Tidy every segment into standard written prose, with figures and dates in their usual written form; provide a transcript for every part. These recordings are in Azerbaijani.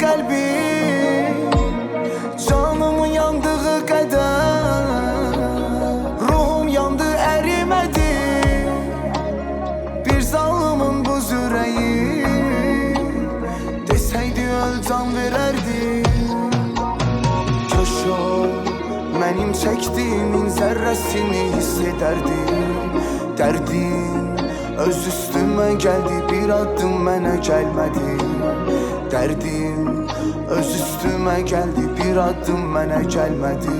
qəlbim canımın yandığı qədər ruhum yandı ərimədi bir zalımın buz ürəyi desəydi öl can verərdi Köşo mənim çəkdiyimin zərrəsini hiss edərdi Dərdim öz üstümə gəldi bir addım mənə gəlmədi Dərdim öz üstümə gəldi bir addım mənə gəlmədi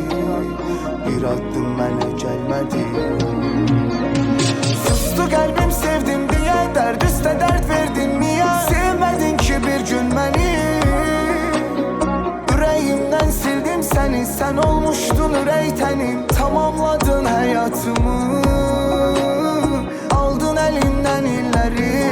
Bir addım mənə gəlmədi Sustu qəlbim sevdim deyə dərd üstə dərd verdin niyə Sevmədin ki bir gün məni Ürəyimdən sildim səni sən olmuşdun ürək tənim Tamamladın həyatımı Aldın əlimdən illərimi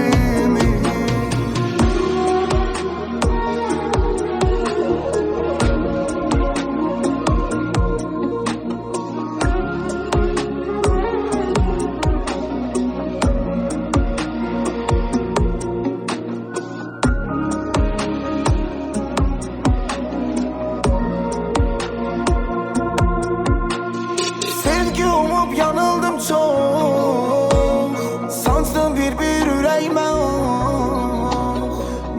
Yanıldım çok Sancdım bir ürəyimə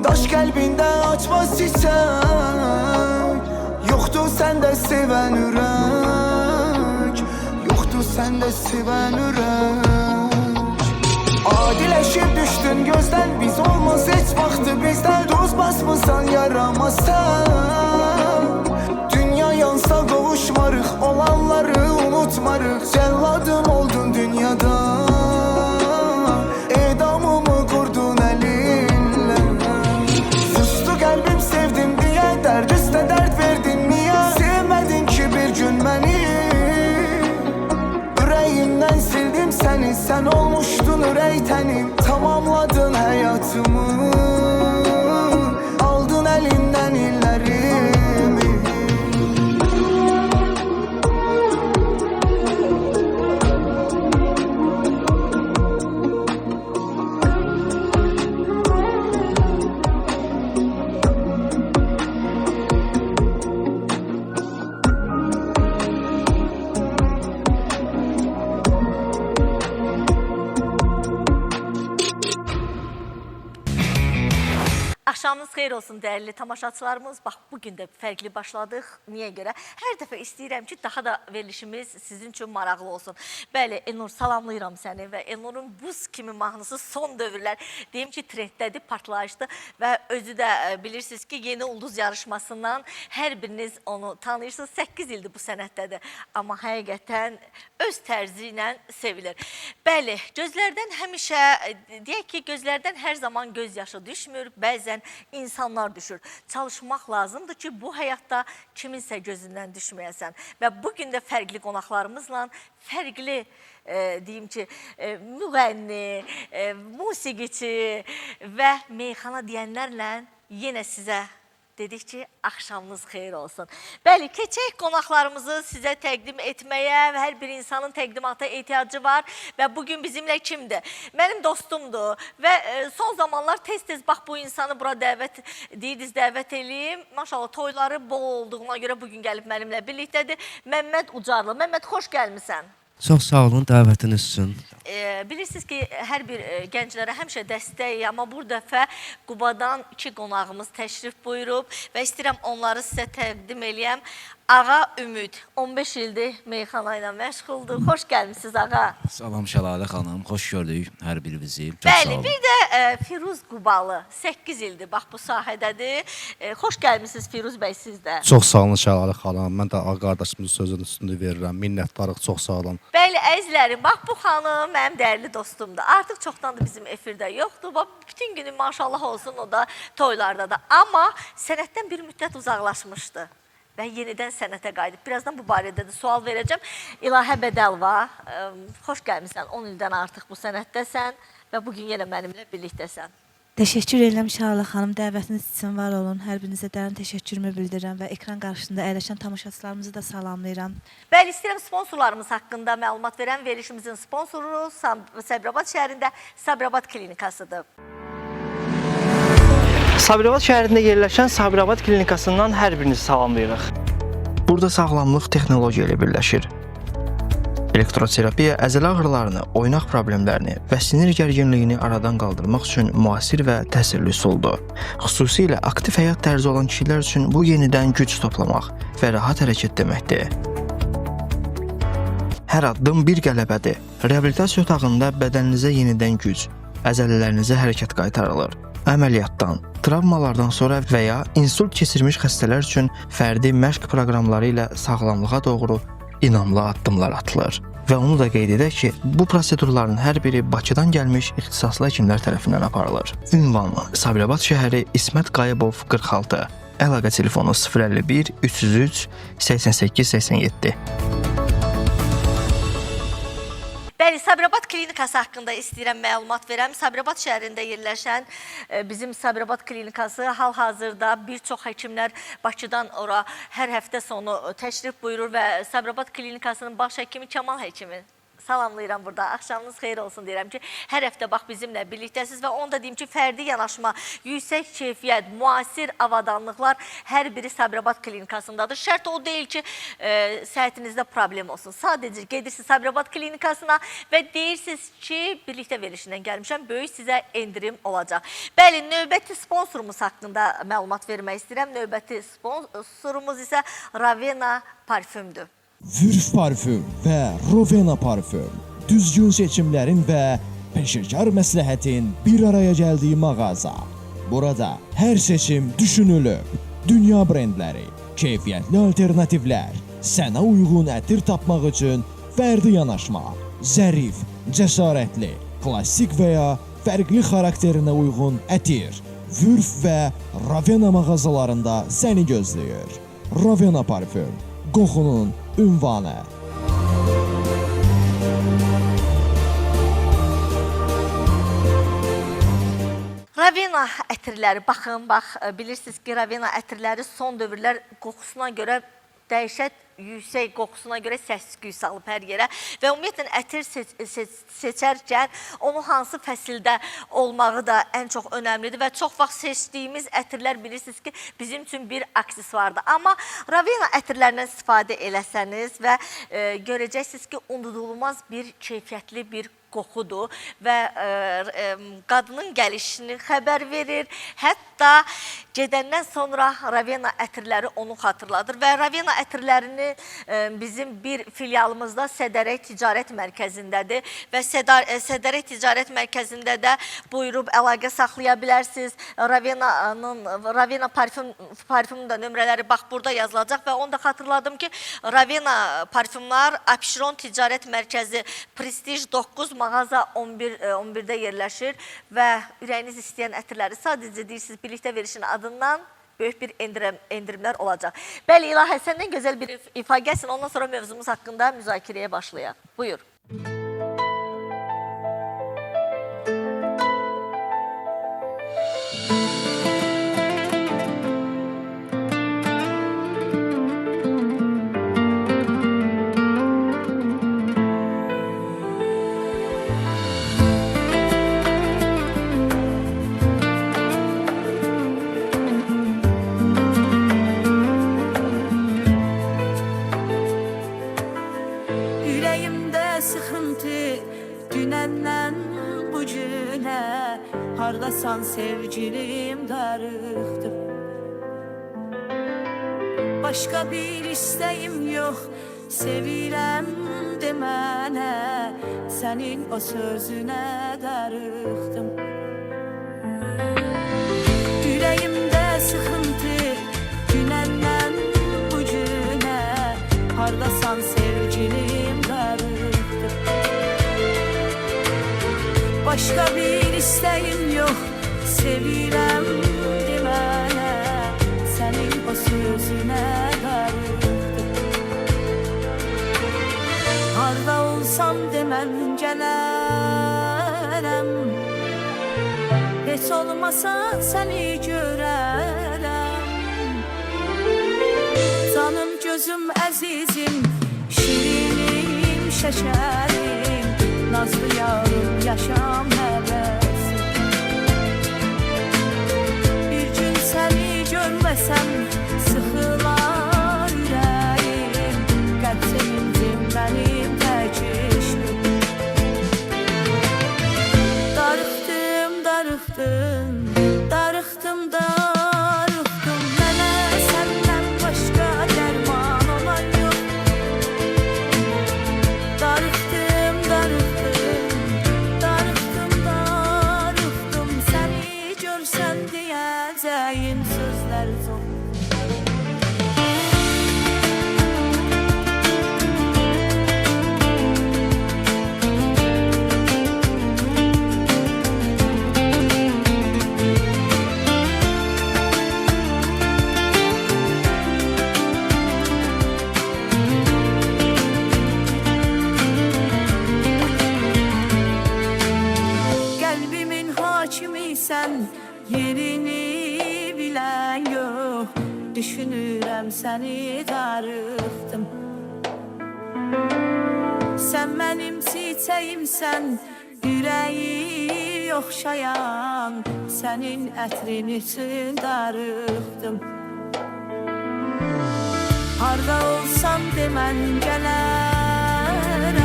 Daş qəlbində açmaz çiçək Yoxdur səndə sevən ürək Yoxdur səndə sevən ürək Adiləşib düşdün gözdən Biz olmaz heç vaxtı bizdən Duz basmısan yaramasan Dünya yansa qovuşmarıq Olanları unutmarıq Cəlladım oldun dünyada Edamımı qurdun əlinlə Sustu qəlbim sevdim deyə Dərd üstə dərd verdin niyə Sevmədin ki bir gün məni Ürəyimdən sildim səni Sən olmuşdun ürək tənim Tamamladın həyatımı Aldın əlimdən illərimi Axşamınız xeyir olsun dəyərli tamaşaçılarımız. Bax, bugün də fərqli başladıq. Niyə görə? Hər dəfə istəyirəm ki, daha da verilişimiz sizin üçün maraqlı olsun. Bəli, Elnur, salamlayıram səni və Elnurun buz kimi mahnısı son dövrlər deyim ki, trenddədir, partlayışdır və özü də bilirsiniz ki, Yeni Ulduz yarışmasından hər biriniz onu tanıyırsınız. 8 ildir bu sənətdədir, amma həqiqətən öz tərzi ilə sevilir. Bəli, gözlərdən həmişə, deyək ki, gözlərdən hər zaman göz yaşı düşmür, bəzən insanlar düşür. Çalışmaq lazımdır ki, bu həyatda kiminsə gözündən düşməyəsən. Və bugün də fərqli qonaqlarımızla fərqli deyim ki, müğənni, musiqiçi və meyxana deyənlərlə yenə sizə dedik ki, axşamınız xeyir olsun. Bəli, keçək qonaqlarımızı sizə təqdim etməyə və hər bir insanın təqdimata ehtiyacı var və bugün bizimlə kimdir? Mənim dostumdur və son zamanlar tez-tez bax bu insanı bura dəvət eləyim. Maşallah, toyları bol olduğuna görə bugün gəlib mənimlə birlikdədir. Məmməd Ucarlı. Məmməd, xoş gəlmisən. Çox sağ olun dəvətiniz üçün. Bilirsiniz ki, hər bir gənclərə həmişə dəstək, amma bu dəfə Qubadan 2 qonağımız təşrif buyurub və istəyirəm onları sizə təqdim eləyəm. Ağa Ümid, 15 ildir meyxana ilə məşğuldur. Xoş gəlmişsiniz, ağa. Salam Şəlalə xanım, xoş gördük hər birinizi. Bəli, bir də Firuz Qubalı, 8 ildir, bax bu sahədədir. Xoş gəlmişsiniz Firuz bəy, siz də. Çox sağ olun Şəlalə xanım, mən də ağa qardaşımızın sözünün üstünü verirəm. Minnətdarıq, çox sağ olun. Bəli, əzizlərim, bax bu xanım mənim dəyərli dostumdur. Artıq çoxdandır bizim efirdə yoxdur. Bax, bütün günü maşallah olsun, o da toylarda da. Amma sənətdən bir müddət uzaqlaşmışdı və yenidən sənətə qayıdıb. Birazdan bu barədə də sual verəcəm. İlahə Bədəlva, xoş gəlmişsən, 10 ildən artıq bu sənətdəsən və bugün yenə mənimlə birlikdəsən. Təşəkkür edirəm Şəlalə xanım, dəvətiniz üçün var olun. Hər birinizə dərin təşəkkürümü bildirirəm və ekran qarşısında əyləşən tamaşaçılarımızı da salamlayıram. Bəli, istəyirəm sponsorlarımız haqqında məlumat verəm. Verilişimizin sponsoru Sabirabad şəhərində Sabirabad klinikasıdır. Sabirabad şəhərində yerləşən Sabirabad klinikasından hər birinizi salamlayırıq. Burada sağlamlıq texnologiya ilə birləşir. Elektroterapiya əzələ ağrılarını, oynaq problemlərini və sinir gərginliyini aradan qaldırmaq üçün müasir və təsirli üsuldur. Xüsusilə aktiv həyat tərzi olan kişilər üçün bu yenidən güc toplamaq və rahat hərəkət deməkdir. Hər addım bir qələbədir. Reabilitasiya otağında bədəninizə yenidən güc, əzələlərinizə hərəkət qaytarılır. Əməliyyatdan, travmalardan sonra və ya insult keçirmiş xəstələr üçün fərdi məşq proqramları ilə sağlamlığa doğru inamlı addımlar atılır. Və onu da qeyd edək ki, bu prosedurların hər biri Bakıdan gəlmiş ixtisaslı həkimlər tərəfindən aparılır. Ünvanı: Sabirabad şəhəri, İsmət Qayıbov 46. Əlaqə telefonu 051 303 88 87. Bəli, Sabirabad klinikası haqqında istəyirəm məlumat verəm. Sabirabad şəhərində yerləşən bizim Sabirabad klinikası hal-hazırda bir çox həkimlər Bakıdan ora hər həftə sonu təşrif buyurur və Sabirabad klinikasının baş həkimi Kamal həkimi salamlayıram burada. Axşamınız xeyir olsun deyirəm ki, hər həftə bax bizimlə birlikdəsiz və onu da deyim ki, fərdi yanaşma, yüksək keyfiyyət, müasir avadanlıqlar hər biri Sabirabad klinikasındadır. Şərt o deyil ki, səhhətinizdə problem olsun. Sadəcə gedirsiniz Sabirabad klinikasına və deyirsiniz ki, birlikdə verilişindən gəlmişəm, böyük sizə endirim olacaq. Bəli, növbəti sponsorumuz haqqında məlumat vermək istəyirəm. Növbəti sponsorumuz isə Ravena parfümdür. Vürf parfüm və Rovena parfüm düzgün seçimlərin və peşəkar məsləhətin bir araya gəldiyi mağaza. Burada hər seçim düşünülüb. Dünya brendləri, keyfiyyətli alternativlər, sənə uyğun ətir tapmaq üçün fərdi yanaşma, zərif, cəsarətli, klassik və ya fərqli xarakterinə uyğun ətir Vürf və Ravena mağazalarında səni gözləyir. Ravena parfüm, qoxunun ünvanı. Ravena ətirləri, baxın, bilirsiniz ki, Ravena ətirləri son dövrlər qoxusuna görə dəhşət yüksək qoxusuna görə səs-küy salıb hər yerə və ümumiyyətlə ətir seçərkən onun hansı fəsildə olmağı da ən çox önəmlidir və çox vaxt seçdiyimiz ətirlər bilirsiniz ki, bizim üçün bir aksesuardır. Amma Ravena ətirlərindən istifadə eləsəniz və görəcəksiniz ki, unudulmaz bir keyfiyyətli bir qoxudur və qadının gəlişini xəbər verir. Hətta gedəndən sonra Ravena ətirləri onu xatırladır və Ravena ətirlərini bizim bir filialımızda Sədərək Ticarət Mərkəzindədir və Sədərək Ticarət Mərkəzində də buyurub əlaqə saxlaya bilərsiniz. Ravena parfümün də nömrələri bax burada yazılacaq və onu da xatırladım ki, Ravena parfümlar Abşeron Ticarət Mərkəzi Prestij 9 mağaza 11-də yerləşir və ürəyiniz istəyən ətirləri sadəcə deyirsiniz, birlikdə verilişin adından böyük bir endirimlər olacaq. Bəli, İlahə, səndən gözəl bir ifa gəlsin, ondan sonra mövzumuz haqqında müzakirəyə başlayaq. Buyur. Hardasan sevgilim darıxdım. Başqa bir istəyim yox, sevirəm demənə, sənin o sözünə darıxdım. Ürəyimdə sıxıntı, günəndən bu günə, hardasan sevgilim darıxdım. Başqa bir istəyim yox, sevirəm demənə, sənin o sözünə darıxdım. Harda olsam demən gələrəm, heç olmasa səni görərəm. Canım, gözüm, əzizim, şirinim, şəkərim, nazlı yarım, yaşam həvəsim. Bir görməsəm sıxılar ürəyim, qəlb sevincim mənim tək işdim. Darıxdım, darıxdım, darıxdım, darıxdım, mənə səndən başqa dərman olan yox. Darıxdım, darıxdım, darıxdım, darıxdım, səni görsən deyəcəyim sözlər çox. Qəlbimin hakimisən, yerini bilən yox. Düşünürəm səni darıxdım. Sən mənim çiçəyimsən, ürəyi oxşayan, sənin ətrin üçün darıxdım. Harda olsam demən gələrəm,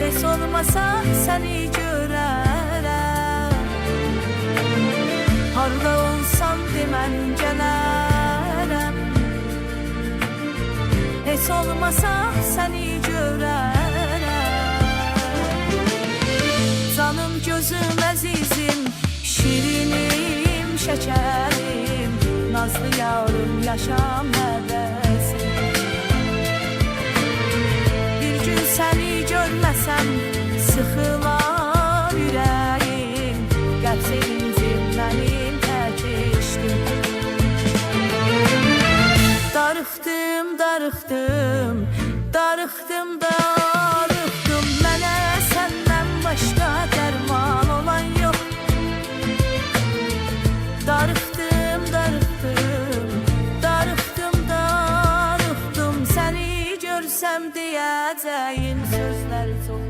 heç olmasa səni görərəm. Harda olsam demən gələrəm, heç olmasa səni görərəm. Canım, gözüm, əzizim, şirinim, şəkərim, nazlı yavrum, yaşam həvəsim. Bir gün səni görməsəm sıxılar ürəyim, qəlb sevincim mənim tək işdim. Darıxdım, darıxdım, darıxdım, darıxdım, mənə səndən başqa dərman olan yox. Darıxdım, darıxdım, darıxdım, darıxdım, səni görsəm deyəcəyim sözlər çox.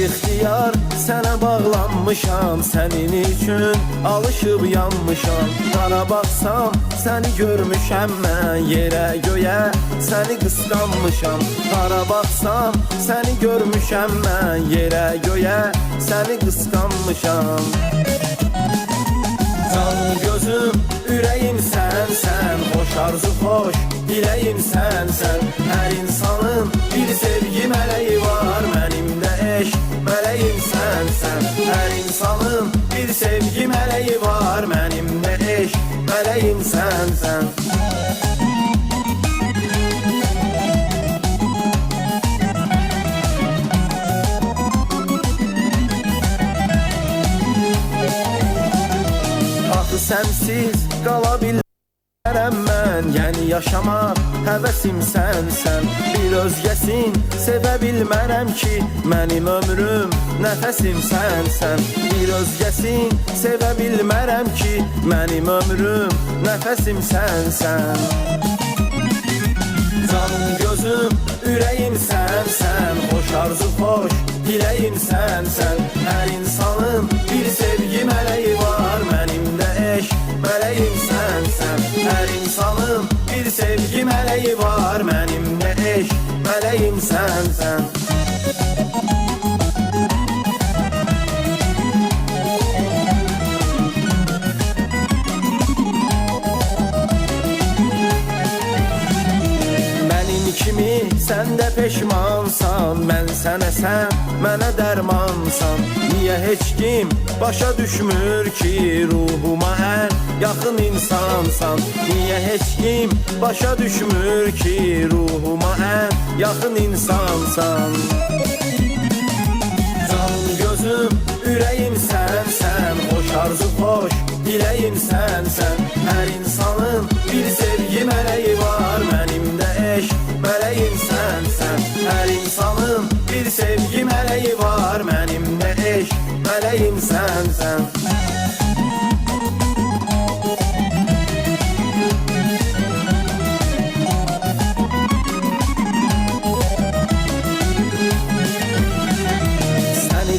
İxtiyar sənə bağlanmışam, sənin üçün alışıb yanmışam. Qara baxsam səni görmüşəm mən, yerə göyə səni qısqanmışam. Qara baxsam səni görmüşəm mən, yerə göyə səni qısqanmışam. Canım, gözüm, ürəyim sənsən, xoş arzu, xoş diləyim sənsən. Hər insanın bir sevgi mələyi var, mənim də eşq mələyim sənsən. Hər insanın bir sevgi mələyi var, mənim də eşq mələyim sənsən. Axı sənsiz qala bilmərəm mən, yəni yaşamaq həvəsim sənsən. Bir özgəsin sevə bilmərəm ki, mənim ömrüm nəfəsim sənsən. Bir özgəsin sevə bilmərəm ki, mənim ömrüm nəfəsim sənsən. Canım, gözüm, ürəyim sənsən, xoş arzu, xoş diləyim sənsən. Hər insanın bir sevgi mələyi var, mənim də eşq mələyim sənsən. Hər insanın bir sevgi mələyi var, mənim də eşq mələyim sənsən. Mənim kimi Sən də peşmansan, mən sənə, sən mənə dərmansan. Niyə heç kim başa düşmür ki, ruhuma ən yaxın insansan? Niyə heç kim başa düşmür ki, ruhuma ən yaxın insansan? Canım, gözüm, ürəyim sənsən, xoş arzu, xoş diləyim sənsən. Hər insanın bir sevgi mələyi var, mənim də eşq mələyim sənsən. Hər insanın bir sevgi mələyi var, mənim də eşq mələyim sənsən.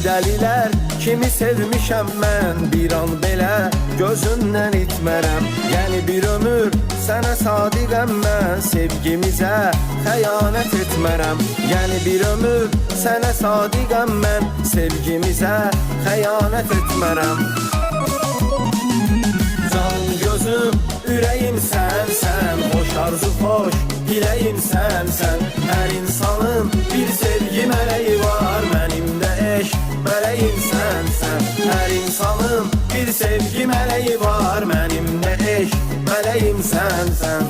Dəlilər kimi sevmişəm mən, bir an belə gözündən itmərəm. Yəni bir ömür sənə sadiqəm mən, sevgimizə xəyanət etmərəm. Yəni bir ömür sənə sadiqəm mən, sevgimizə xəyanət etmərəm. Canım, gözüm, ürəyim sənsən, xoş arzu, xoş diləyim sənsən. Hər insanın bir sevgi mələyi var, mənim də eşq mələyim sənsən. Hər insanın bir sevgi mələyi var, mənim də eşq mələyim sənsən.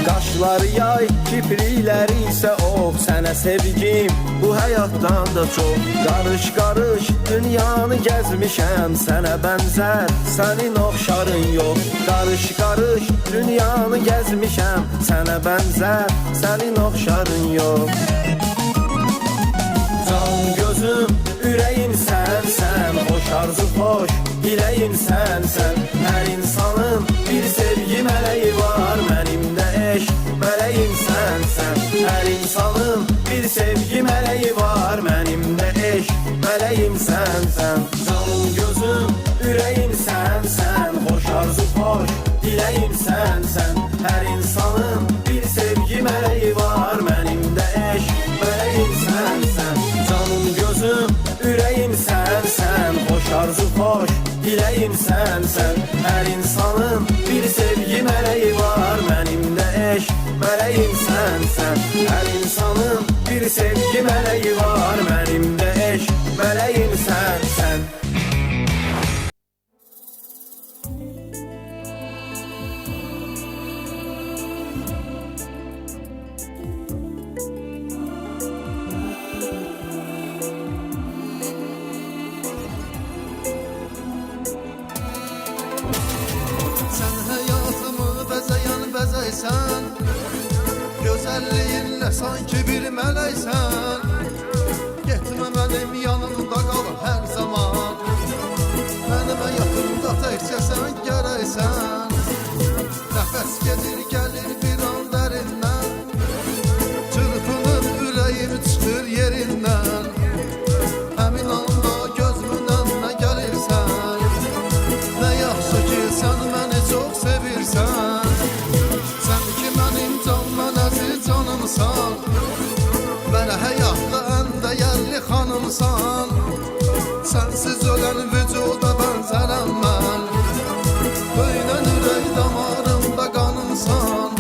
Qaşları yay, kiprikləri isə ox. Sənə sevgim bu həyatdan da çox. Qarış-qarış dünyanı gəzmişəm, sənə bənzər sənin oxşarın yox. Qarış-qarış dünyanı gəzmişəm, sənə bənzər sənin oxşarın yox. Can, gözüm, ürəyim sənsən, xoş arzu, xoş diləyim sənsən. Hər insanın bir sevgi mələyi var, mənim də eşq mələyim sənsən. Hər insanın bir sevgi mələyi var, mənim də eşq mələyim sənsən. Canım, gözüm, ürəyim sənsən, xoş arzu, xoş diləyim sənsən. Hər insanın bir sevgi mələyi var, mənim də eşq mələyim sənsən. Canım, gözüm, ürəyim sənsən, xoş arzu, xoş diləyim sənsən. Hər insanın bir sevgi mələyi var, mənim də eşq mələyim sənsən. Hər insanın bir sevgi mələyi var, mənim də eşq mələyim sənsən. Sən həyatımı bəzəyən bəzəysən, gözəlliyinlə sanki bir mələksən. Getmə mənim yanımda qal hər zaman, mənim həyatımda təkcə sən gərəksən. Nəfəs gedir, gəlir bir an dərindən, çırpınır ürəyim çıxır yerindən. Həmin anda gözümün önünə gəlirsən, nə yaxşı ki sən məni çox sevirsən. Sən ki mənim candan əziz canımsan, mənə həyatda ən dəyərli xanımsan. Sənsiz ölən vücuda bənzərəm mən, böyünən ürək damarımda qanımsan.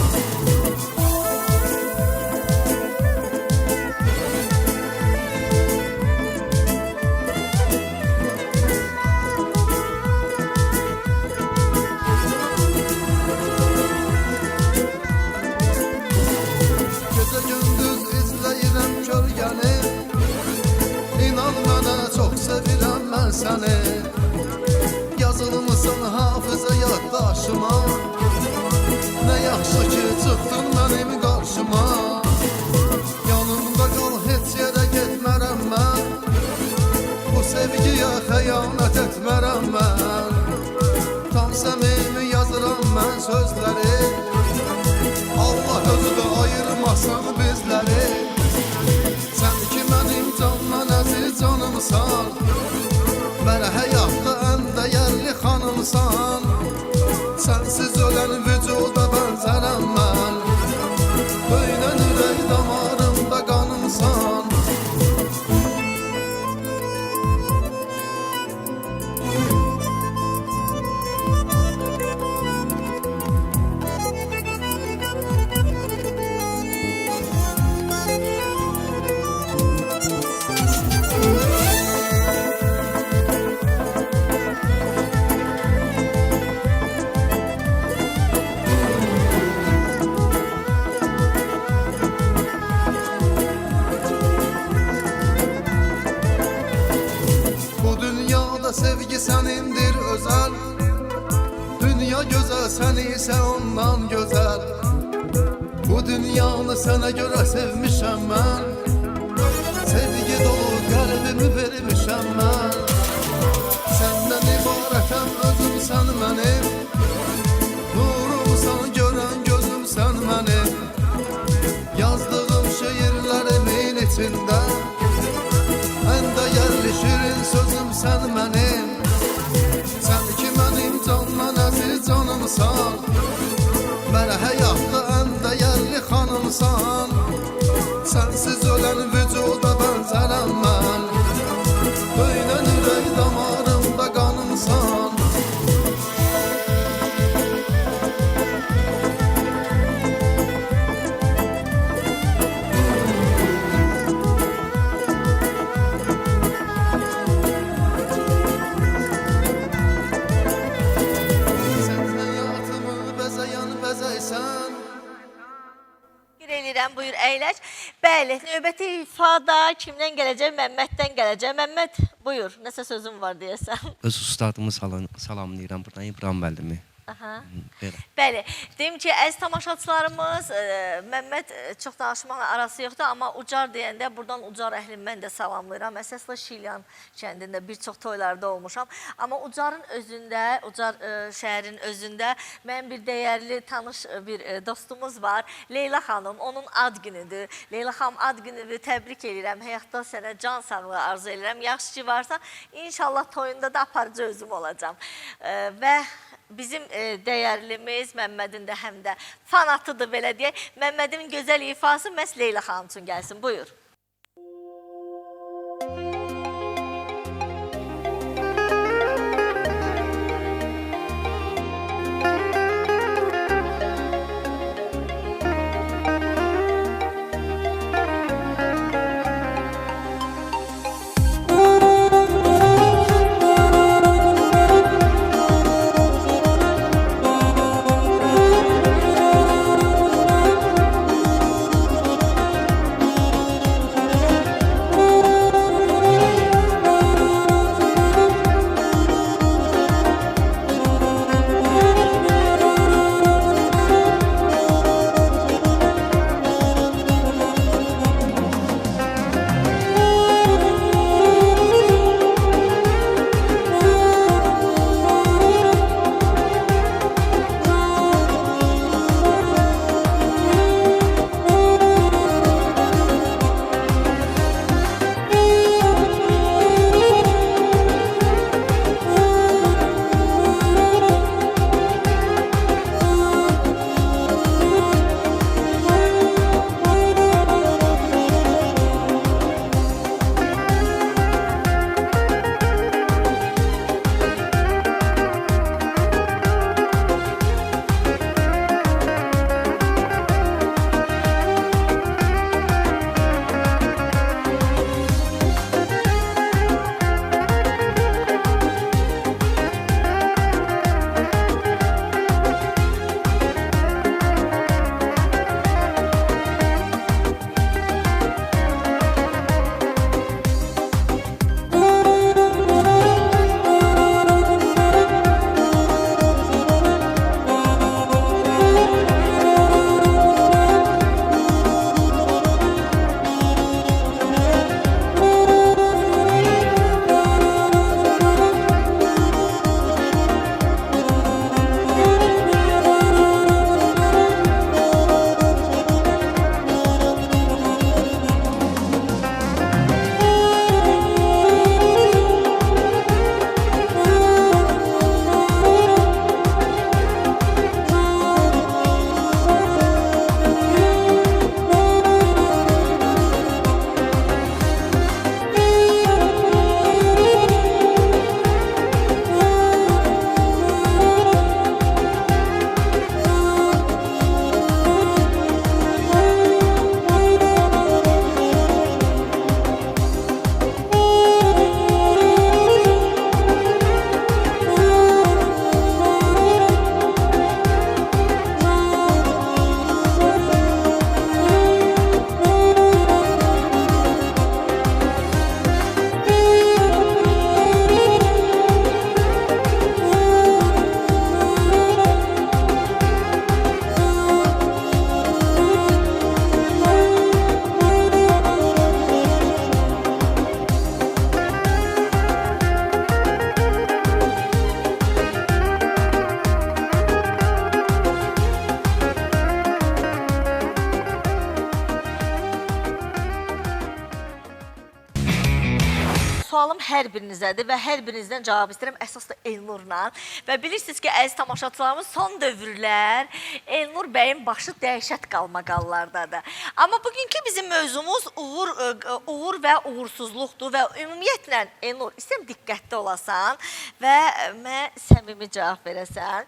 Gecə gündüz izləyirəm kölgəni, İnan mənə çox sevirəm mən səni. Yazılmısın hafizə yaddaşıma, nə yaxşı ki çıxdın mənim qarşıma. Yanımda qal, heç yerə getmərəm mən, bu sevgiyə xəyanət etmərəm mən. Tam səmimi yazıram mən sözləri, Allah özü də ayırmasın bizləri. Sən ki mənim candan əziz canımsan, mənə həyatda ən dəyərli xanımsan. Sənsiz ölən vücuda bənzərəm mən, böyünən ürək damarımda qanımsan. sen ise ondan güzel. Bu dünyanı sana göre sevmişim ben. Sevgi dolu kalbimi vermişim ben. Senden ibaretem özüm sen benim. Nurumsan gören gözüm sen benim. Yazdığım şiirlerimin içinde en değerli şirin sözüm sen benim. Sen ki benim candan aziz canımsan. Mənə həyatda en değerli xanımsan. Sensiz ölen vücuda benzerem ben. Böyle ürək damarımda qanımsan. Sen həyatımı bəzəyən bəzəysən. Eləyirəm, buyur əyləş. Bəli, növbəti ifadə kimdən gələcək? Məmməddən gələcək. Məmməd, buyur. Nəsə sözün var deyəsən. Öz ustadımı salamlayıram buradan, İbrahim müəllimi. Aha. Belə. Bəli, deyim ki, əziz tamaşaçılarımız, Məmməd çox danışmaqla arası yoxdur, amma Ucar deyəndə buradan Ucar əhlini mən də salamlayıram. Əsasla Şilyan kəndində bir çox toylarda olmuşam. Amma Ucarın özündə, Ucar şəhərin özündə mənim bir dəyərli tanış bir dostumuz var. Leyla xanım, onun ad günüdür. Leyla xanım ad gününü təbrik edirəm. Həyatda sənə can sağlığı arzu edirəm. Yaxşı ki varsa, inşallah toyunda da aparıcı özüm olacam. Və bizim dəyərlimiz Məmmədin də həm də fanatıdır belə deyək. Məmmədin gözəl ifası məhz Leyla xanım üçün gəlsin. Buyur. sualım hər birinizədir və hər birinizdən cavab istəyirəm, əsas da Elnurla. Və bilirsiniz ki, əziz tamaşaçılarımız, son dövrlər Elnur bəyin başı dəhşət qalmaqallardadır. Amma bugünkü bizim mövzumuz uğur və uğursuzluqdur və ümumiyyətlə Elnur, istəyirəm diqqətli olasan və mənə səmimi cavab verəsən.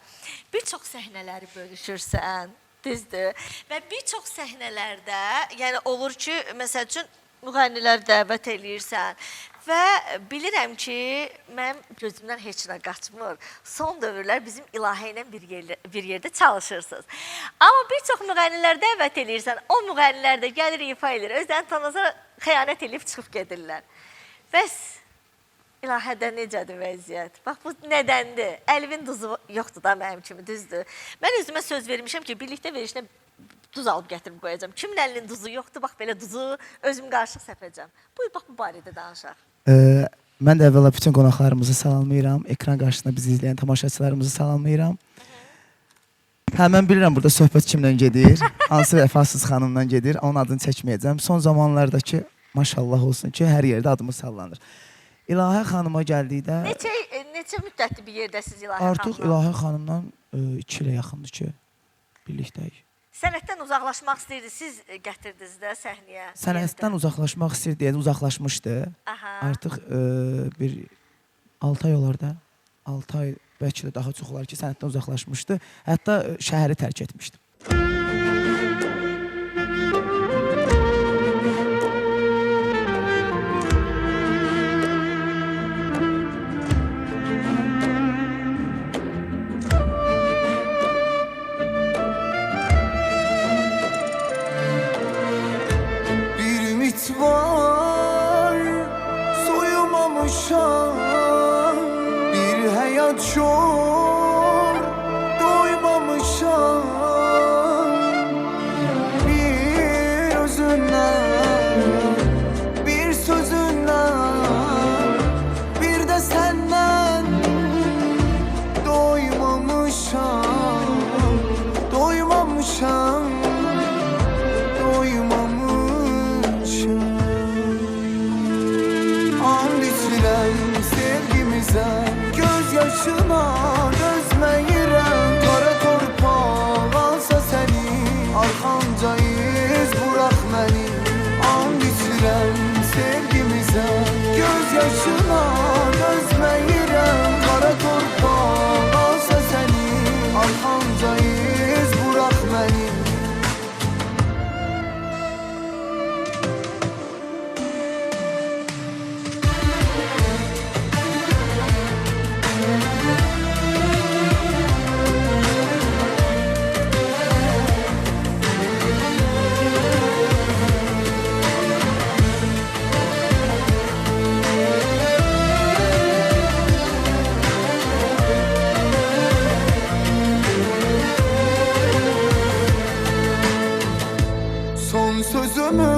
Bir çox səhnələri bölüşürsən, düzdür? Və bir çox səhnələrdə, yəni olur ki, məsəl üçün, müğənnilər dəvət eləyirsən və bilirəm ki, mənim gözümdən heç nə qaçmır. Son dövrlər bizim İlahə ilə bir yerdə çalışırsınız. Amma bir çox müğənnilər dəvət eləyirsən, o müğənnilər də gəlir, ifa edir, özlərini tanısa xəyanət eləyib çıxıb gedirlər. Bəs İlahədə necədir vəziyyət? Bax, bu nədəndir? Əlvin duzu yoxdur da mənim kimi, düzdür? Mən özümə söz vermişəm ki, birlikdə verişinə duz alıb gətirib qoyacam. Kimin əlinin duzu yoxdur, bax belə duzu özüm qarışıq səpəcəm. Buyur, bax bu barədə danışaq. Mən də əvvəla bütün qonaqlarımızı salamlayıram. Ekran qarşısında bizi izləyən tamaşaçılarımızı salamlayıram. Hə, mən bilirəm burada söhbət kimlə gedir. Hansı vəfasız xanımdan gedir. Onun adını çəkməyəcəm. Son zamanlardakı maşallah olsun ki, hər yerdə adımız sallanır. İlahə xanıma gəldikdə... Neçə müddətli bir yerdəsiz İlahə xanımla? Artıq İlahə xanımdan 2 ilə yaxındır ki, birlikdəyik. Sənətdən uzaqlaşmaq istəyirdi, siz gətirdiniz də səhnəyə. Sənətdən uzaqlaşmaq istəyirdi, uzaqlaşmışdı. Artıq bir 6 ay olar da, 6 ay bəlkə də daha çox olar ki, sənətdən uzaqlaşmışdı. Hətta şəhəri tərk etmişdi. Var, soyumamışam, bir həyat şor, doymamışam. Bir özündən, bir sözündən, bir də səndən doymamışam, doymamışam, doymamışam. And içirəm sevgimizə, göz yaşına dözməyirəm. Qara torpaq alsa səni, arxanca iz burax məni. And içirəm sevgimizə, göz yaşına dözməyirəm. Qara torpaq alsa səni, arxanca iz burax məni. Son sözümü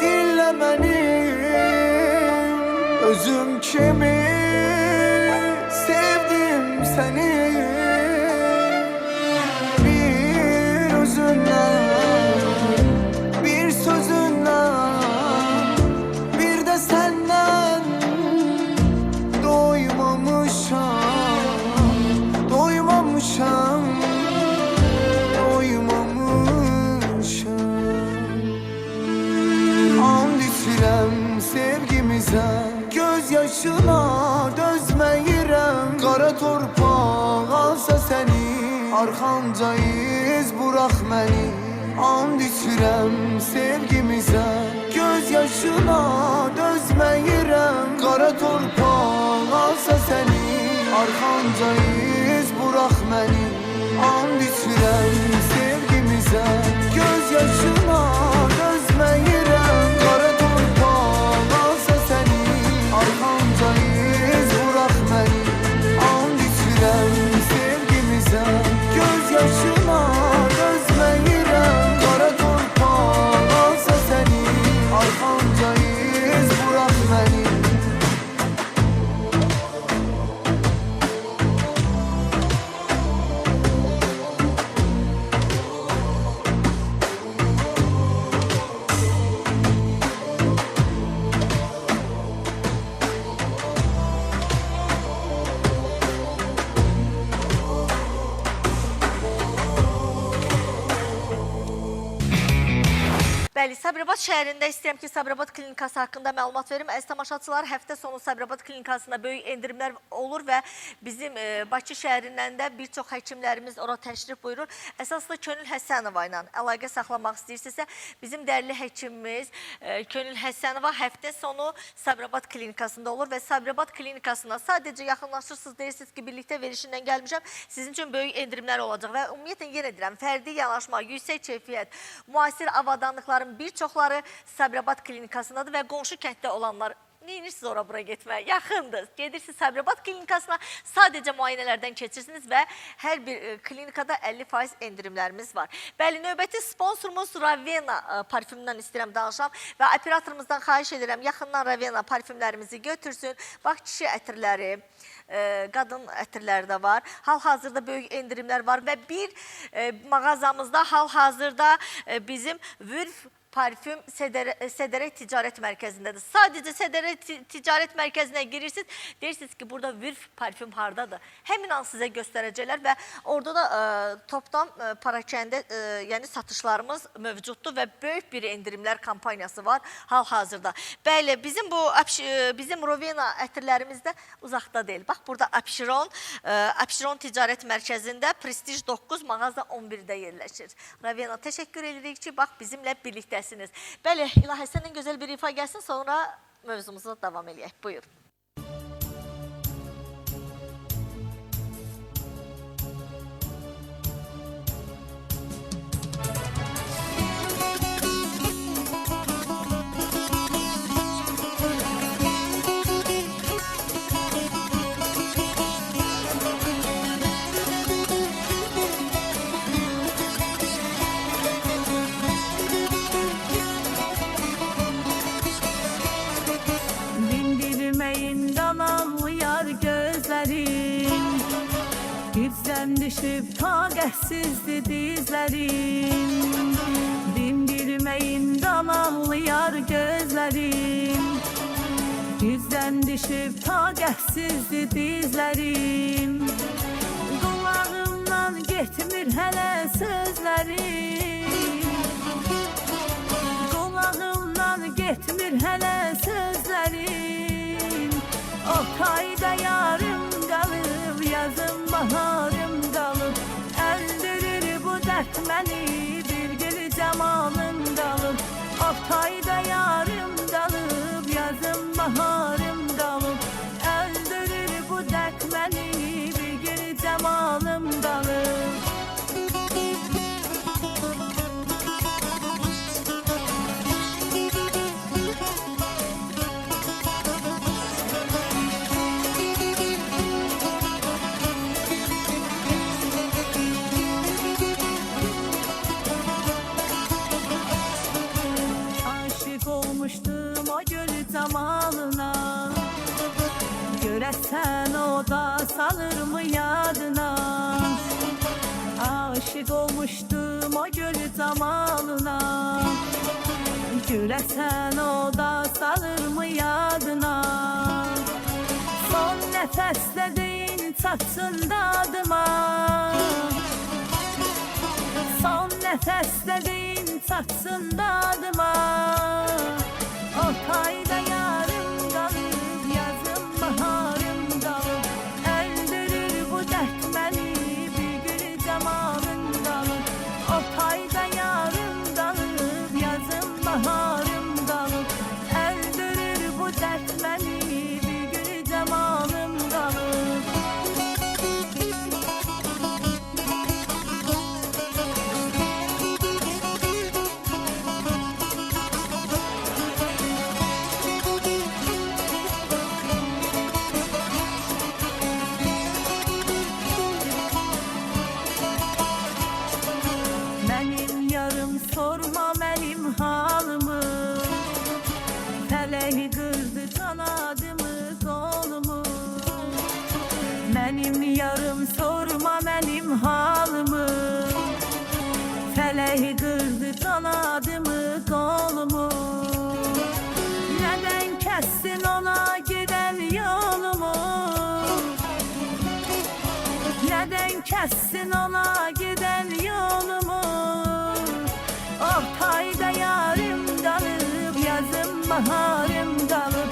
dinlə mənim, özüm kimi sevdim səni. Bir özündən, bir sözündən, bir də səndən doymamışam, doymamışam, doymamışam. And içirəm sevgimizə, göz yaşına dözməyirəm. Qara torpaq alsa səni, arxanca iz burax məni. And içirəm sevgimizə, göz yaşına dözməyirəm. Qara torpaq alsa səni, arxanca iz burax məni. And içirəm sevgimizə, göz yaşına dözməyirəm. Qara torpaq alsa səni, arxanca iz burax məni. And içirəm sevgimizə, göz yaşına dözməyirəm. Qara torpaq alsa səni, arxanca iz burax məni. Bəli, Sabirabad şəhərində istəyirəm ki, Sabirabad klinikası haqqında məlumat verim. Əziz tamaşaçılar, həftə sonu Sabirabad klinikasında böyük endirimlər olur və bizim Bakı şəhərindən də bir çox həkimlərimiz ora təşrif buyurur. Əsaslı Könül Həsənova ilə əlaqə saxlamaq istəyirsinizsə, bizim dərli həkimimiz Könül Həsənova həftə sonu Sabirabad klinikasında olur və Sabirabad klinikasına sadəcə yaxınlaşırsınız, deyirsiniz ki, birlikdə verişindən gəlmişəm, sizin üçün böyük endirimlər olacaq və ümumiyyətlə yenə deyirəm, fərdi yanaşma, yüksək keyfiyyət, müasir avadanlıqların bir çoxları Sabirabad klinikasındadır və qonşu kənddə olanlar neyinirsiniz ora bura getməyə? Yaxındır. Gedirsiniz Sabirabad klinikasına, sadəcə müayinələrdən keçirsiniz və hər bir klinikada 50% endirimlərimiz var. Bəli, növbəti sponsorumuz Ravena parfümündən istəyirəm danışam və operatorumuzdan xahiş edirəm, yaxından Ravena parfümlərimizi götürsün. Bax, kişi ətirləri, qadın ətirləri də var. Hal-hazırda böyük endirimlər var və bir mağazamızda hal-hazırda bizim Vürf parfüm Sədərək Ticarət Mərkəzindədir. Sadəcə Sədərək Ticarət Mərkəzinə girirsiniz, deyirsiniz ki, burada Vürf parfüm hardadır. Həmin an sizə göstərəcəklər və orada da topdan parakəndə yəni satışlarımız mövcuddur və böyük bir endirimlər kampaniyası var hal-hazırda. Bəli, bizim Rovena ətirlərimiz də uzaqda deyil. Bax, burada Apşiron Ticarət Mərkəzində Prestij 9, mağaza 11-də yerləşir. Rovena, təşəkkür edirik ki, bax, bizimlə birlikdə. Bəli, İlahə, səndən gözəl bir ifa gəlsin, sonra mövzumuza davam edək. Buyur. Gücdən düşüb taqətsizdir dizlərim, dindirməyin damağlayar gözlərim. Gücdən düşüb taqətsizdir dizlərim, qulağımdan getmir hələ sözlərim, qulağımdan getmir hələ sözlərim. O tayda yarım qalıb, yazım baharım qalıb, əldürür bu dərd məni, bir gül cəmalım qalıb. O tayda yarım qalıb, yazım baharım qalıb, əldürür bu dərd məni, bir gül cəmalım qalıb. Görəsən o da salırmı yadına, aşık olmuştum o gül camalına. Görəsən o da salırmı yadına, son nəfəslə deyin çatsın dadıma, son nəfəslə deyin çatsın dadıma. O tayda yarım qalıb, yazım baharım qalıb, əldürür bu dərd məni, bir gül cəmalım qalıb. O tayda yarım qalıb, yazım baharım qalıb, əldürür bu dərd məni, bir gül cəmalım qalıb. Sorma mənim halımı, fələk qırdı kanadımı, qolumu. Mənim yarım sorma mənim halımı, fələk qırdı kanadımı, qolumu. Nədən kəssin ona gedən yolumu, nədən kəssin ona gedən yolumu. Oh tayda yarım baharım qalıb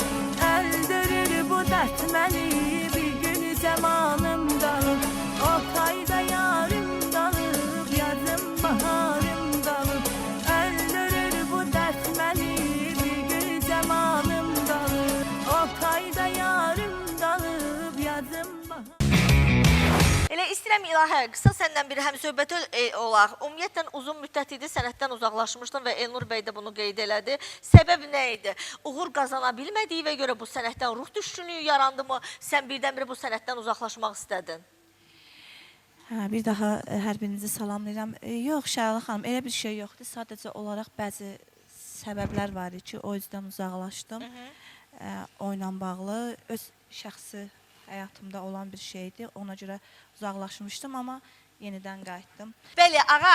Əldürür bu dərd məni bir gün zamanım qalıb O tayda yarım qalıb yazım baharım qalıb Əldürür bu dərd məni bir gün zamanım qalıb O tayda yarım qalıb yazım baharım Elə istəyirəm İlahə, qısa səndən bir həmsöhbət olaq. Ümumiyyətlə uzun müddət idi sənətdən uzaqlaşmışdın və Elnur bəy də bunu qeyd elədi. Səbəb nə idi? Uğur qazana bilmədiyinə görə bu sənətdən ruh düşkünlüyü yarandı mı? Sən birdən-birə bu sənətdən uzaqlaşmaq istədin. Bir daha hər birinizi salamlayıram. Yox, Şəlalə xanım, elə bir şey yoxdur. Sadəcə olaraq bəzi səbəblər var idi ki, o yüzdən uzaqlaşdım. Oyla bağlı öz şəxsi həyatımda olan bir şeydi. Ona görə uzaqlaşmışdım, amma yenidən qayıtdım. Bəli, ağa,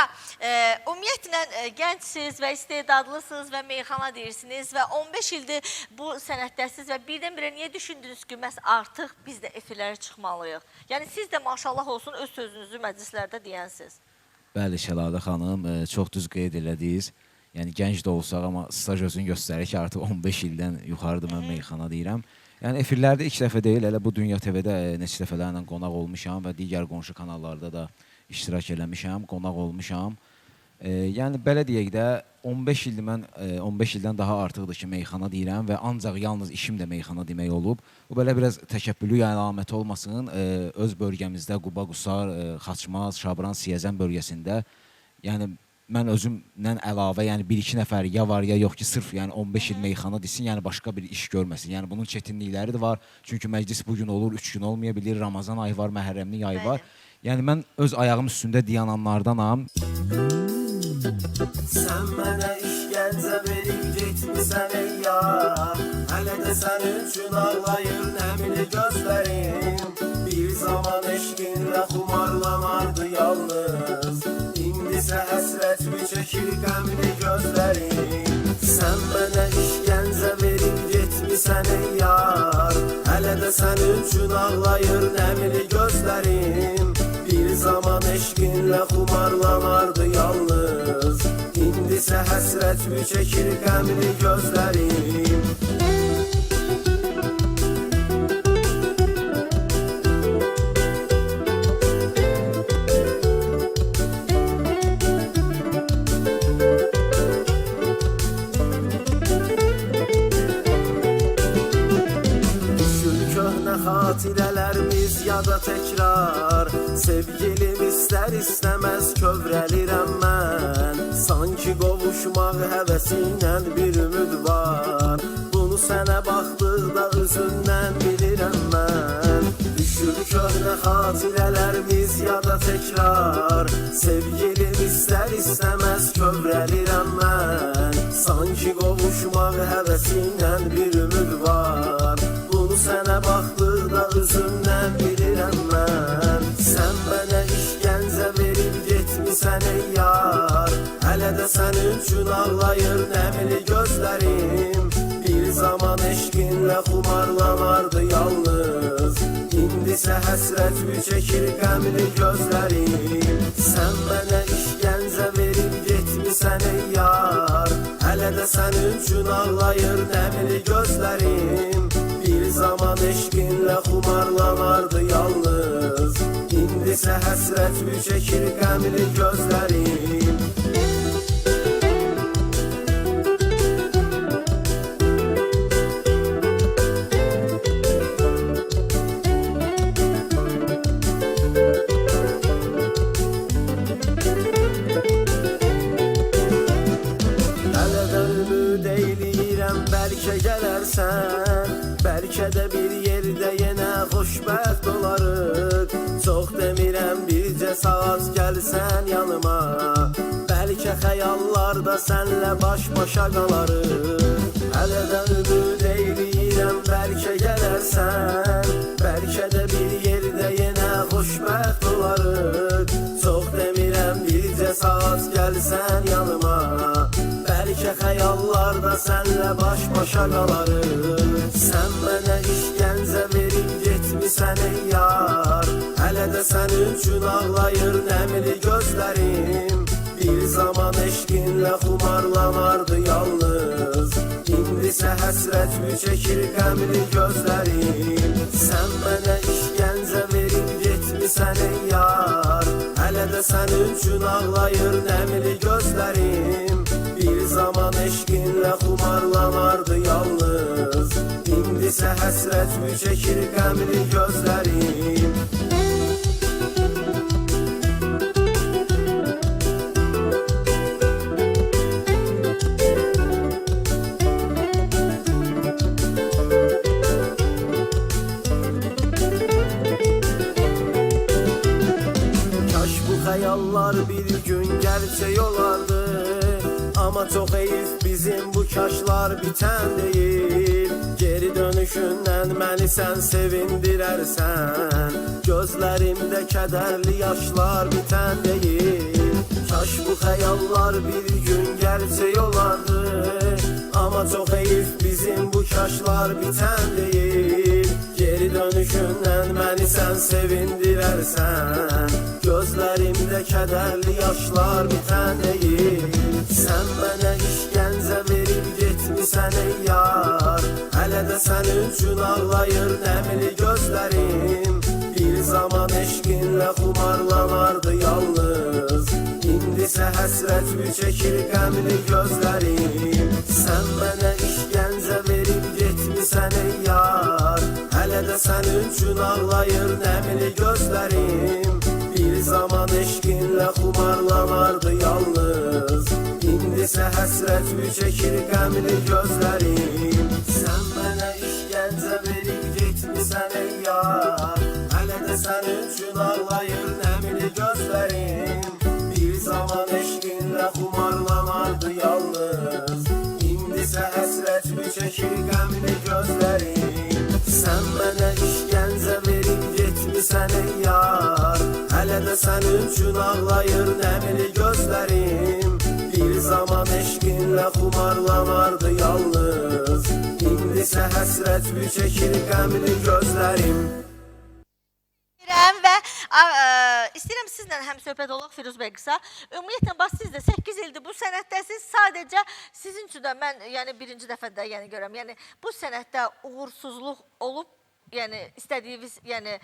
ümumiyyətlə gəncsiniz və istedadlısınız və meyxana deyirsiniz və 15 ildir bu sənətdəsiniz və birdən-birə niyə düşündünüz ki, məhz artıq biz də efirlərə çıxmalıyıq? Yəni, siz də maşallah olsun öz sözünüzü məclislərdə deyənsiniz. Bəli, Şəlalə xanım, çox düz qeyd elədiniz. Yəni, gənc də olsaq, amma staj özünü göstərir ki, artıq 15 ildən yuxarıdır mən meyxana deyirəm. Yəni, efirlərdə ilk dəfə deyil, elə bu Dünya TV-də neçə dəfələrlə qonaq olmuşam və digər qonşu kanallarda da iştirak eləmişəm, qonaq olmuşam. Yəni, belə deyək də, 15 ildən daha artıqdır ki, meyxana deyirəm və ancaq yalnız işim də meyxana demək olub. Bu, belə biraz təkəbbürlü əlaməti olmasın, öz bölgəmizdə Quba, Qusar, Xaçmaz, Şabran, Siyəzən bölgəsində, yəni, mən özümdən əlavə, yəni 1-2 nəfər ya var ya yox ki, sırf yəni 15 il meyxana desin, yəni başqa bir iş görməsin. Yəni bunun çətinlikləri də var. Çünki məclis bugün olur, 3 gün olmaya bilir, Ramazan ayı var, Məhərrəmlik ayı var. Yəni mən öz ayağım üstündə dayananlardanam. Sən mənə işgəncə verib getmisən ey yar Hələ də sənin üçün ağlayır nəmli gözlərim Bir zaman eşqinlə xumarlanardı yalnız İndisə həsrətmi çəkir qəmli gözlərim Sən mənə işgəncə verib getmisən ey yar Hələ də sənin üçün ağlayır nəmli gözlərim Bir zaman eşqinlə xumarlanardı yalnız İndisə həsrətmi çəkir qəmli gözlərim Xatirələrimiz yada təkrar Sevgilim istər istəməz kövrəlirəm mən Sanki qovuşmaq həvəsilə bir ümid var Bunu sənə baxdıqda özündən bilirəm mən Düşür köhnə xatirələrimiz yada təkrar Sevgilim istər istəməz kövrəlirəm mən Sanki qovuşmaq həvəsilə bir ümid var Bunu sənə baxdıqda özümdən bilirəm mən Sən mənə işgəncə verib getmisən ey yar Hələ də sənin üçün ağlayır nəmli gözlərim Bir zaman eşqinlə xumarlanardı yalnız İndisə həsrətmi çəkir qəmli gözlərim Sən mənə işgəncə verib getmisən ey yar Hələ də sənin üçün ağlayır nəmli gözlərim Bir zaman eşqinlə xumarlanardı yalnız İndisə həsrətmi çəkir qəmli gözlərim bəlkə gələrsən Bəlkə də bir yerdə yenə xoşbəxt olarıq Çox demirəm bircə saat gəlsən yanıma Bəlkə xəyallarda sənlə baş-başa qalarıq Hələdən ümid eyləyirəm bəlkə gələrsən Bəlkə də bir yerdə yenə xoşbəxt olarıq Çox demirəm bircə saat gəlsən yanıma Bəlkə xəyallarda sənlə baş-başa qalarıq Sən mənə işgəncə verib getmisən ey yar Hələ də sənin üçün ağlayır nəmli gözlərim Bir zaman eşqinlə xumarlanardı yalnız İndi İndisə həsrətmi çəkir qəmli gözlərim. Sən mənə işgəncə verib getmisən ey yar. Hələ də sənin üçün ağlayır nəmli gözlərim. Bir zaman eşqinlə xumarlanardı yalnız. İndisə həsrətmi çəkir qəmli gözlərim. Xəyallar bir gün gerçək olardı. Amma çox heyif bizim bu kaşlar bitən deyil. Geri dönüşündən məni sən sevindirərsən. Gözlərimdə kədərli yaşlar bitən deyil. Kaş bu xəyallar bir gün gerçək olardı. Amma çox heyif bizim bu kaşlar bitən deyil. Geri dönüşündən məni sən sevindirərsən. Gözlərimdə kədərli yaşlar bitən deyil. Sən mənə işgəncə verib getmisən ey yar. Hələ də sənin üçün ağlayır nəmli gözlərim. Bir zaman eşqinlə xumarlanardı yalnız. İndisə həsrətmi çəkir qəmli gözlərim. Sən mənə işgəncə verib getmisən ey yar. Hələ də sənin üçün ağlayır nəmli gözlərim. Bir zaman eşqinlə xumarlanardı yalnız. İndisə həsrətmi çəkir qəmli gözlərim. Sən mənə işgəncə verib getmisən ey yar. Hələ də sənin üçün ağlayır nəmli gözlərim. Bir zaman eşqinlə xumarlanardı yalnız. İndisə həsrətmi çəkir qəmli gözlərim. Sən mənə işgəncə verib getmisən ey yar. Hələ də sənin üçün ağlayır nəmli gözlərim. Bir zaman eşqinlə xumarlanardı yalnız. İndisə həsrətmi çəkir qəmli gözlərim. Və istəyirəm sizlə həm söhbət olaq Firuz bəy qısa. Ümumiyyətlə bax siz də 8 ildir bu sənətdəsiz. Sadəcə sizin üçün də mən yəni birinci dəfədə yəni görürəm. Yəni bu sənətdə uğursuzluq olub, yəni istədiyiniz, yəni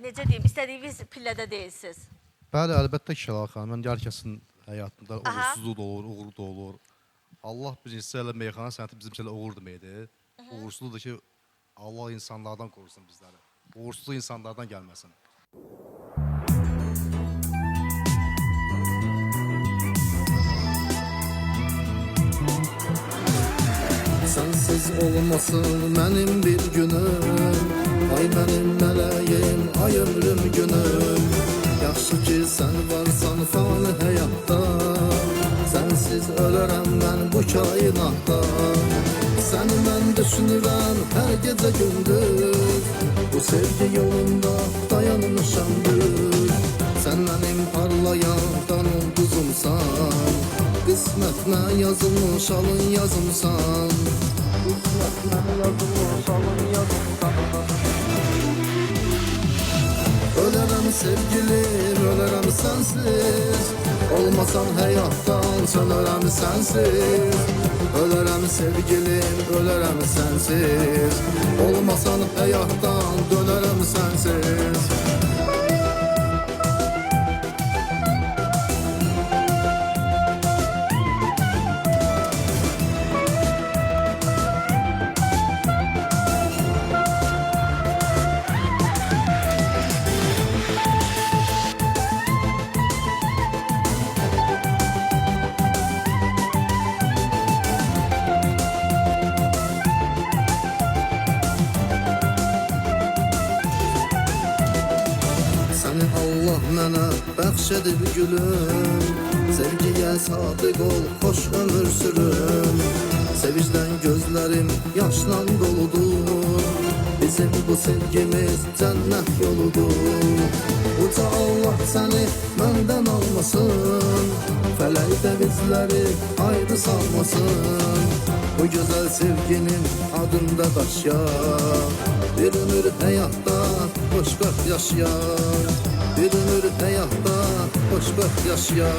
necə deyim, istədiyiniz pillədə deyilsiniz. Bəli, əlbəttə ki, Şəlalə xanım. Mən hər kəsin həyatında uğursuzluq da olur, uğur da olur. Allah birincisi elə meyxana sənəti bizim üçün uğur deməkdir. Uğursuzluq da ki, Allah insanlardan qorusun bizləri. Uğursuzluq insanlardan gəlməsin. Sensiz olmasın mənim bir günüm. Ay mənim mələyim, ay ömrüm günüm. Yaxşı ki sən varsan fani həyatda. Sensiz ölərəm mən bu kainatda. Səni mən düşünürəm hər gecə gündüz. Bu sevgi yolunda dayanmışamdır. Sən mənim parlayan qanım quzumsan. Qismətmə yazılmış alın yazımsan. Qismətmə yazılmış alın yazımsan. Ölərəm sevgilim, ölərəm sənsiz. Olmasan həyatdan sönərəm sənsiz. Ölərəm sevgilim, ölərəm sənsiz. Olmasan həyatdan dönərəm sənsiz. Mənə bəxş edib gülüm. Sevgiyə sadiq ol, xoş ömür sürüm. Sevincdən gözlərim yaşla doludur. Bizim bu sevgimiz cənnət yoludur. Uca Allah səni məndən almasın. Fələkdə bizləri ayrı salmasın. Bu gözəl sevginin adında daşya. Bir ömür həyatda xoşbəxt yaşaya. Bir ömür həyatda xoşbəxt yaşaya.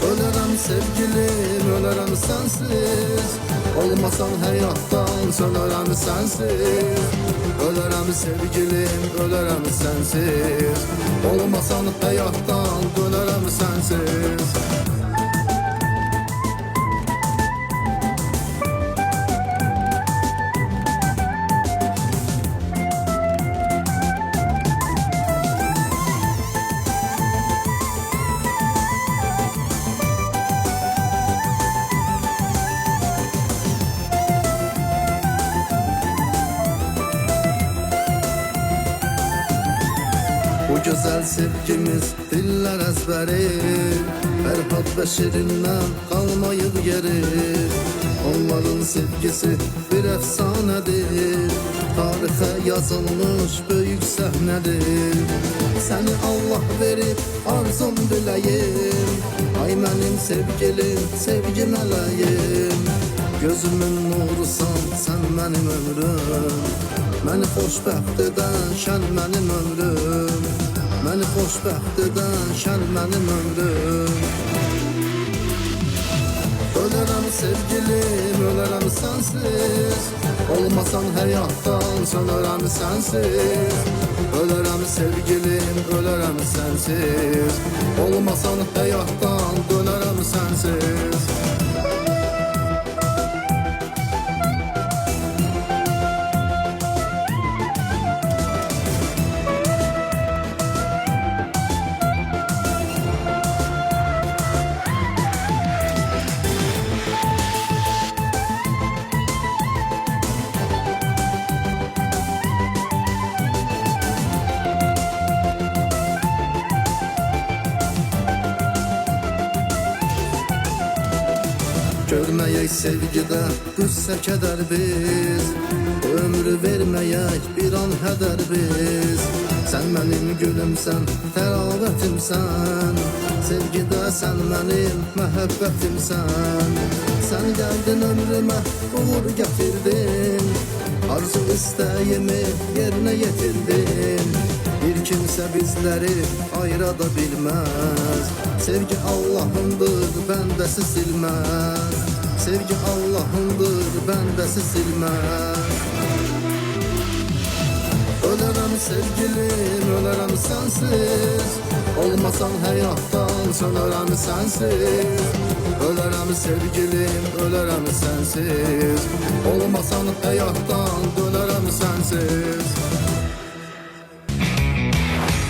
Ölərəm sevgilim, ölərəm sənsiz. Olmasan həyatdan sönərəm sənsiz. Ölərəm sevgilim, ölərəm sənsiz. Olmasan həyatdan dönərəm sənsiz. Bu güzel sevgimiz diller ezberi, Ferhat ve Şirin'den kalmayıp geri. Onların sevgisi bir efsanedir, tarihe yazılmış büyük sahnedir. Seni Allah verip arzum dileyim, ay benim sevgilim, sevgi meleğim. Gözümün nurusan sen benim ömrüm, məni xoşbəxt edən şən mənim ömrüm. Məni xoşbəxt edən şən mənim ömrüm. Ölərəm sevgilim, ölərəm sənsiz. Olmasan həyatdan sönərəm sənsiz. Ölərəm sevgilim, ölərəm sənsiz. Olmasan həyatdan dönərəm sənsiz. Görməyək sevgidə qüssə kədər biz, ömrü verməyək bir an hədər biz. Sən mənim gülümsən, təravətimsən, sevgidə sən mənim məhəbbətimsən. Sən gəldin ömrümə, uğur gətirdin, arzu istəyimi yerinə yetirdin. Bir kimsə bizləri ayrada bilməz, sevgi Allahındır, bəndəsi silməz. Sevgi Allahındır, bəndəsi silməz. Ölərəm sevgilim, ölərəm sənsiz. Olmasan həyatdan sönərəm sənsiz. Ölərəm sevgilim, ölərəm sənsiz. Olmasan həyatdan dönərəm sənsiz.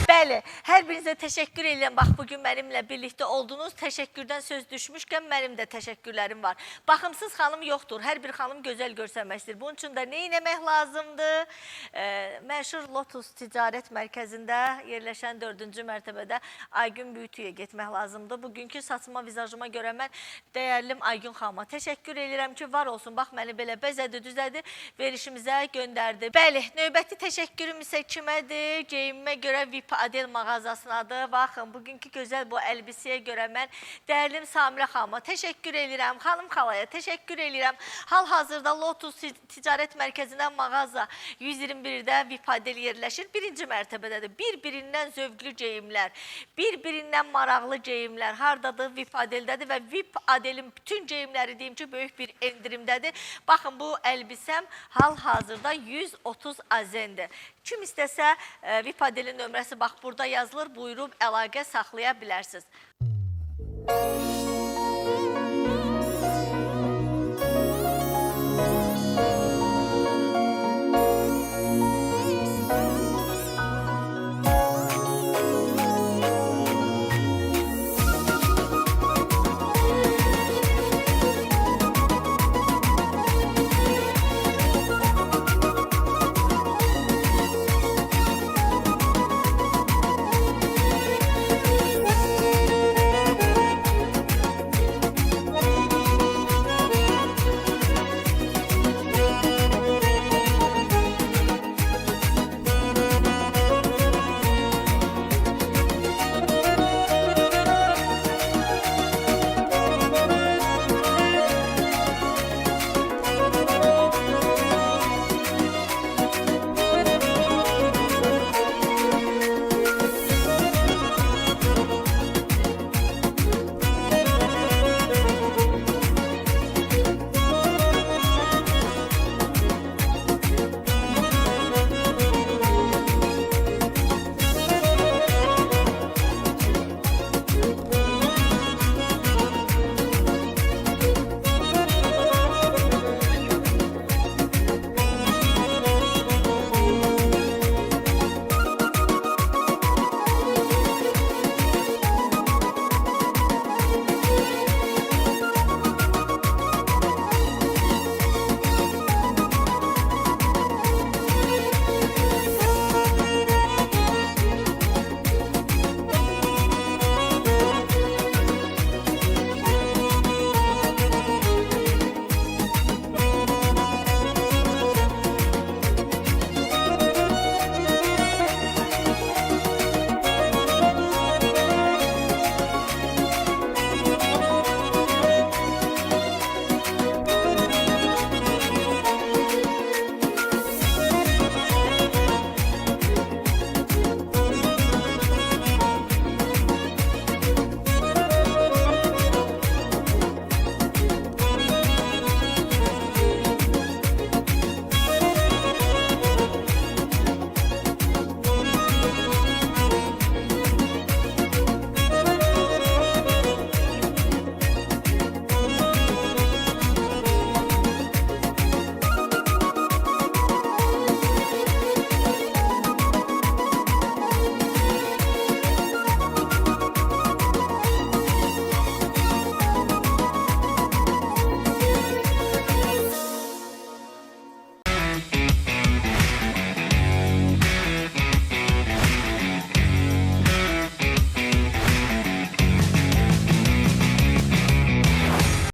Bəli, hər birinizə təşəkkür edirəm. Bax, bugün mənimlə birlikdə oldunuz. Təşəkkürdən söz düşmüşkən mənim də təşəkkürlərim var. Baxımsız xanım yoxdur. Hər bir xanım gözəl görsənmək istəyir. Bunun üçün də nə etmək lazımdır? Məşhur Lotus Ticarət Mərkəzində yerləşən 4-cü mərtəbədə Aygün Beauty-yə getmək lazımdır. Bugünkü saçma vizajıma görə mən dəyərlim Aygün xanıma təşəkkür edirəm ki, var olsun. Bax, məni belə bəzədi, düzədi, verişimizə göndərdi. Bəli, növbəti təşəkkürüm isə kimədir? Geyimimə görə VIP Adel mağazasınadır. Baxın, bugünkü gözəl bu əlbisəyə görə mən dəyərlim Samirə xanıma təşəkkür edirəm. Xanım xalaya təşəkkür edirəm. Hal-hazırda Lotus Ticarət Mərkəzindən mağaza 121-də VIP Adel yerləşir. Birinci mərtəbədədir. Bir-birindən zövqlü geyimlər, bir-birindən maraqlı geyimlər hardadır? VIP Adeldədir və VIP Adelin bütün geyimləri deyim ki, böyük bir endirimdədir. Baxın, bu əlbisəm hal-hazırda 130 azendir. Kim istəsə VIP Adelin nömrəsi bax burada yazılır, buyurub əlaqə saxlaya bilərsiniz.